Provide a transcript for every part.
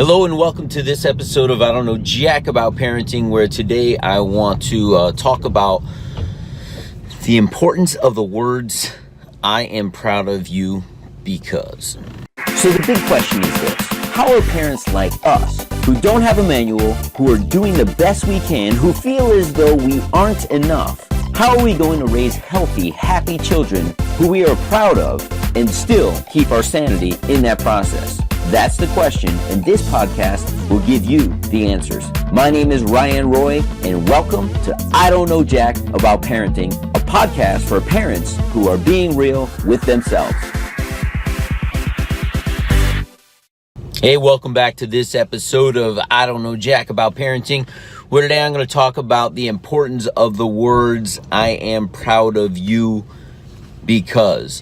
Hello and welcome to this episode of I Don't Know Jack About Parenting, where today I want to talk about the importance of the words, I am proud of you because. So the big question is this: how are parents like us, who don't have a manual, who are doing the best we can, who feel as though we aren't enough, how are we going to raise healthy, happy children who we are proud of and still keep our sanity in that process? That's the question, and this podcast will give you the answers. My name is Ryan Roy, and welcome to I Don't Know Jack About Parenting, a podcast for parents who are being real with themselves. Hey, welcome back to this episode of I Don't Know Jack About Parenting, where today I'm going to talk about the importance of the words, I am proud of you because.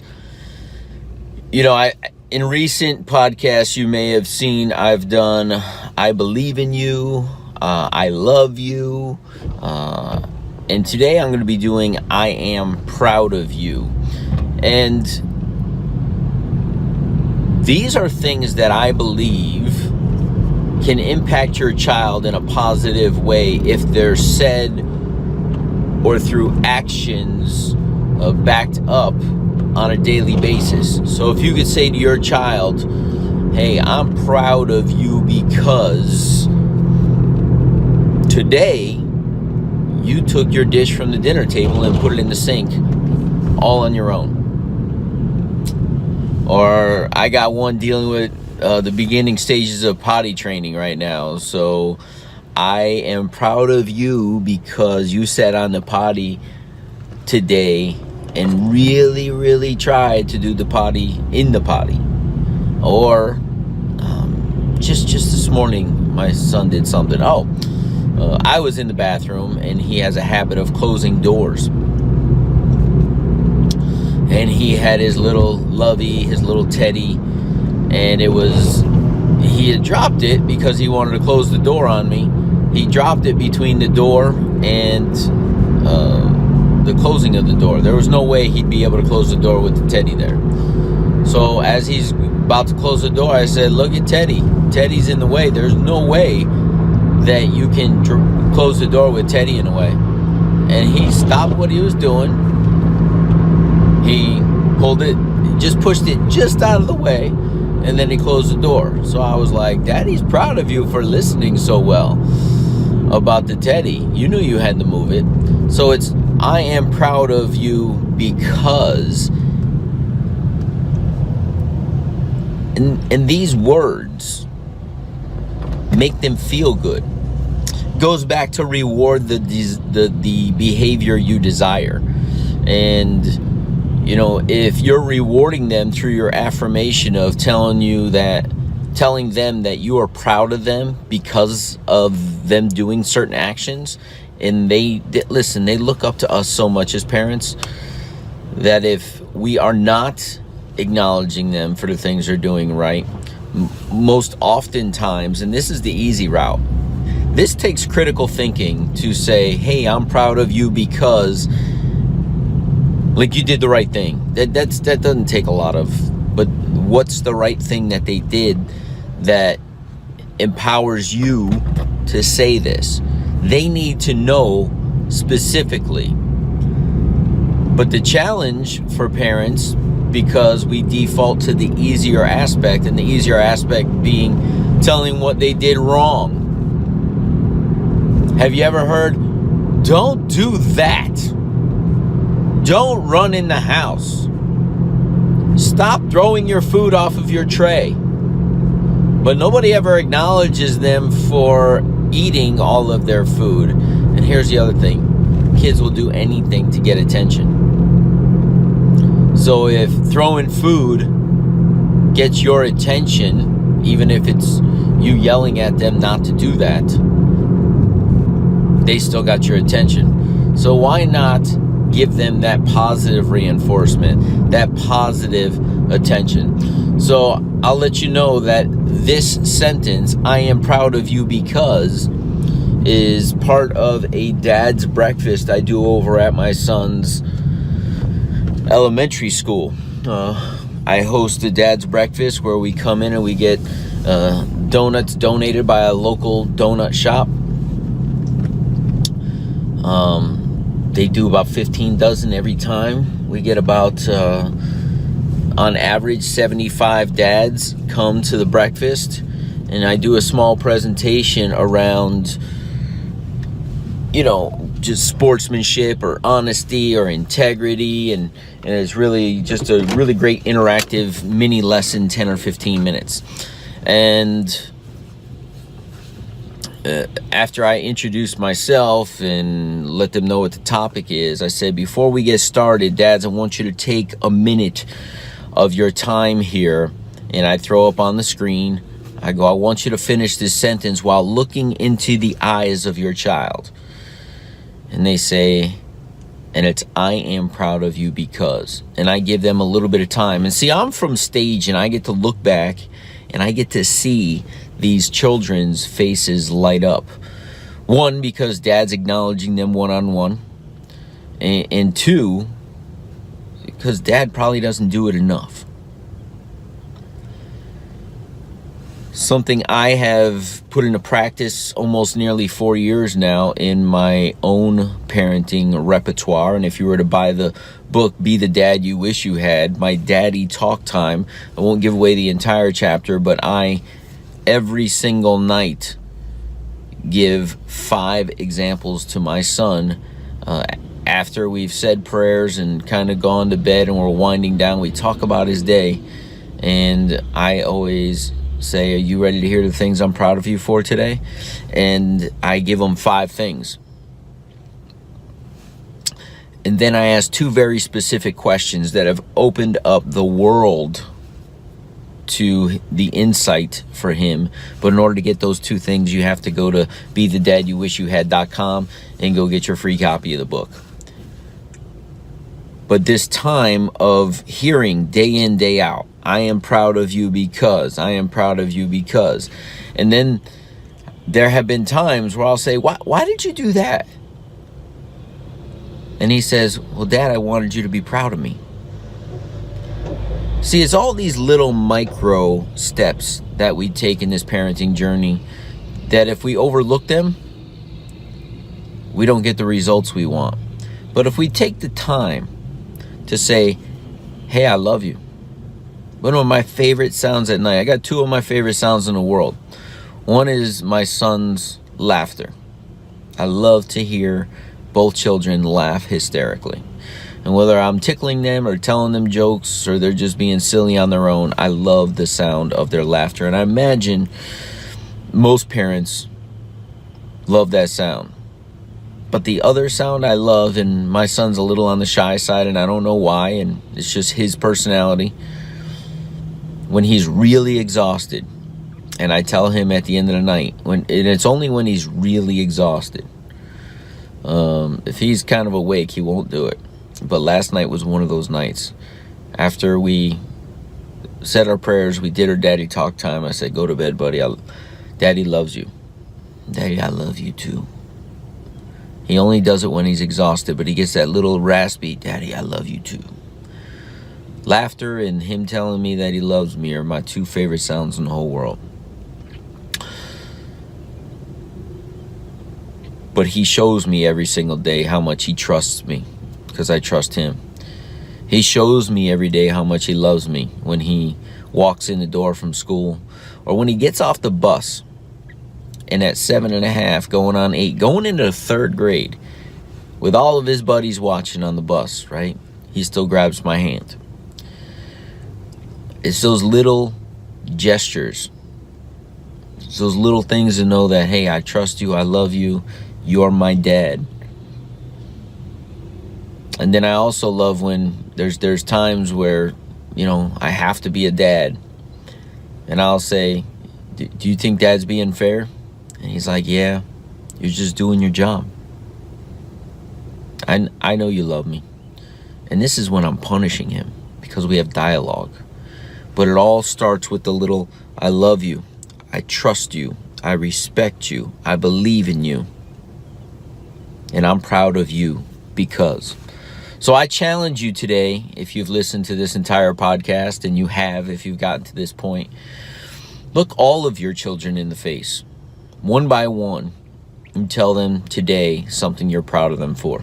You know, in recent podcasts, you may have seen I've done I believe in you, I love you, and today I'm going to be doing I am proud of you. And these are things that I believe can impact your child in a positive way if they're said or through actions backed up on a daily basis. So if you could say to your child, hey, I'm proud of you because today you took your dish from the dinner table and put it in the sink all on your own. Or I got one dealing with the beginning stages of potty training right now. So I am proud of you because you sat on the potty today and really tried to do the potty in the potty. Or just this morning my son did something. I was in the bathroom and he has a habit of closing doors, and he had his little lovey, his little teddy, and he had dropped it because he wanted to close the door on me. He dropped it between the door and the closing of the door. There was no way he'd be able to close the door with the teddy there. So as he's about to close the door, I said, look at Teddy. Teddy's in the way. There's no way that you can close the door with Teddy in the way. And he stopped what he was doing. He pulled it, just pushed it just out of the way, and then he closed the door. So I was like, Daddy's proud of you for listening so well about the teddy. You knew you had to move it. So it's, I am proud of you because, and these words make them feel good. Goes back to reward the behavior you desire. And you know, if you're rewarding them through your affirmation of telling them that you are proud of them because of them doing certain actions, and they look up to us so much as parents that if we are not acknowledging them for the things they're doing right, most oftentimes, and this is the easy route, this takes critical thinking to say, hey, I'm proud of you because like you did the right thing. That doesn't take a lot of, but what's the right thing that they did that empowers you to say this? They need to know specifically. But the challenge for parents, because we default to the easier aspect, and the easier aspect being telling what they did wrong. Have you ever heard, don't do that? Don't run in the house. Stop throwing your food off of your tray. But nobody ever acknowledges them for eating all of their food. And here's the other thing. Kids will do anything to get attention. So if throwing food gets your attention, even if it's you yelling at them not to do that, they still got your attention. So why not give them that positive reinforcement, that positive attention? So I'll let you know that this sentence, I am proud of you because, is part of a dad's breakfast I do over at my son's elementary school. I host a dad's breakfast where we come in and we get donuts donated by a local donut shop. They do about 15 dozen every time. We get about, on average, 75 dads come to the breakfast. And I do a small presentation around, just sportsmanship or honesty or integrity. And it's really just a really great interactive mini lesson, 10 or 15 minutes. And after I introduce myself and let them know what the topic is, I said, before we get started, dads, I want you to take a minute of your time here. And I throw up on the screen, I go, I want you to finish this sentence while looking into the eyes of your child. And they say, and it's, I am proud of you because. And I give them a little bit of time. And see, I'm from stage and I get to look back and I get to see these children's faces light up. One, because dad's acknowledging them one-on-one. And two, because dad probably doesn't do it enough. Something I have put into practice almost nearly 4 years now in my own parenting repertoire. And if you were to buy the book, Be the Dad You Wish You Had, my daddy talk time, I won't give away the entire chapter, but I, every single night, give 5 examples to my son. After we've said prayers and kind of gone to bed and we're winding down, we talk about his day. And I always say, are you ready to hear the things I'm proud of you for today? And I give them 5 things. And then I ask 2 very specific questions that have opened up the world to the insight for him. But in order to get those 2 things, you have to go to BeTheDadYouWishYouHad.com and go get your free copy of the book. But this time of hearing day in, day out, I am proud of you because, I am proud of you because. And then there have been times where I'll say, why did you do that? And he says, well, Dad, I wanted you to be proud of me. See, it's all these little micro steps that we take in this parenting journey that if we overlook them, we don't get the results we want. But if we take the time to say, hey, I love you. One of my favorite sounds at night. I got 2 of my favorite sounds in the world. One is my son's laughter. I love to hear both children laugh hysterically. And whether I'm tickling them or telling them jokes or they're just being silly on their own, I love the sound of their laughter. And I imagine most parents love that sound. But the other sound I love, and my son's a little on the shy side and I don't know why, and it's just his personality. When he's really exhausted, and I tell him at the end of the night, and it's only when he's really exhausted. If he's kind of awake, he won't do it. But last night was one of those nights. After we said our prayers, we did our daddy talk time. I said, go to bed, buddy. Daddy loves you. Daddy, I love you too. He only does it when he's exhausted, but he gets that little raspy, Daddy, I love you too. Laughter and him telling me that he loves me are my 2 favorite sounds in the whole world. But he shows me every single day how much he trusts me because I trust him. He shows me every day how much he loves me when he walks in the door from school or when he gets off the bus and at 7.5 going on 8, going into 3rd grade with all of his buddies watching on the bus, right? He still grabs my hand. It's those little gestures. It's those little things to know that, hey, I trust you, I love you, you're my dad. And then I also love when there's times where, I have to be a dad. And I'll say, do you think Dad's being fair? And he's like, yeah, you're just doing your job. I know you love me. And this is when I'm punishing him because we have dialogue. But it all starts with the little, I love you, I trust you, I respect you, I believe in you, and I'm proud of you because. So I challenge you today, if you've listened to this entire podcast, and you have if you've gotten to this point, Look all of your children in the face, one by one, and tell them today something you're proud of them for.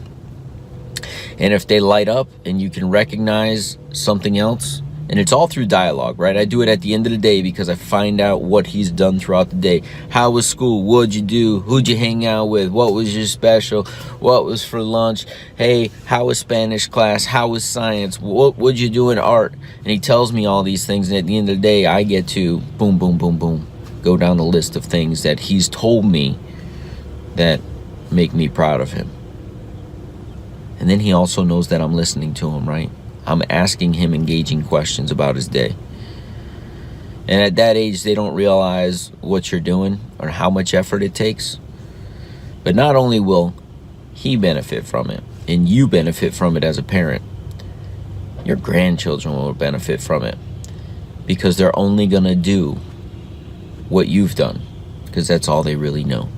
And if they light up and you can recognize something else, and it's all through dialogue, right? I do it at the end of the day because I find out what he's done throughout the day. How was school? What'd you do? Who'd you hang out with? What was your special? What was for lunch? Hey, how was Spanish class? How was science? What'd you do in art? And he tells me all these things, and at the end of the day, I get to boom, boom, boom, boom, go down the list of things that he's told me that make me proud of him. And then he also knows that I'm listening to him, right? I'm asking him engaging questions about his day. And at that age, they don't realize what you're doing or how much effort it takes. But not only will he benefit from it, and you benefit from it as a parent, your grandchildren will benefit from it, because they're only going to do what you've done, because that's all they really know.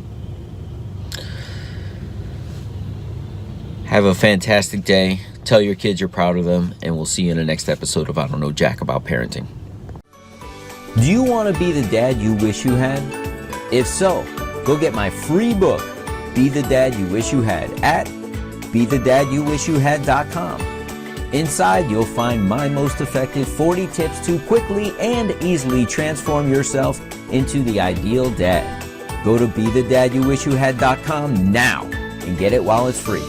Have a fantastic day. Tell your kids you're proud of them, and we'll see you in the next episode of I Don't Know Jack About Parenting. Do you want to be the dad you wish you had? If so, go get my free book, Be the Dad You Wish You Had, at BeTheDadYouWishYouHad.com. Inside, you'll find my most effective 40 tips to quickly and easily transform yourself into the ideal dad. Go to BeTheDadYouWishYouHad.com now and get it while it's free.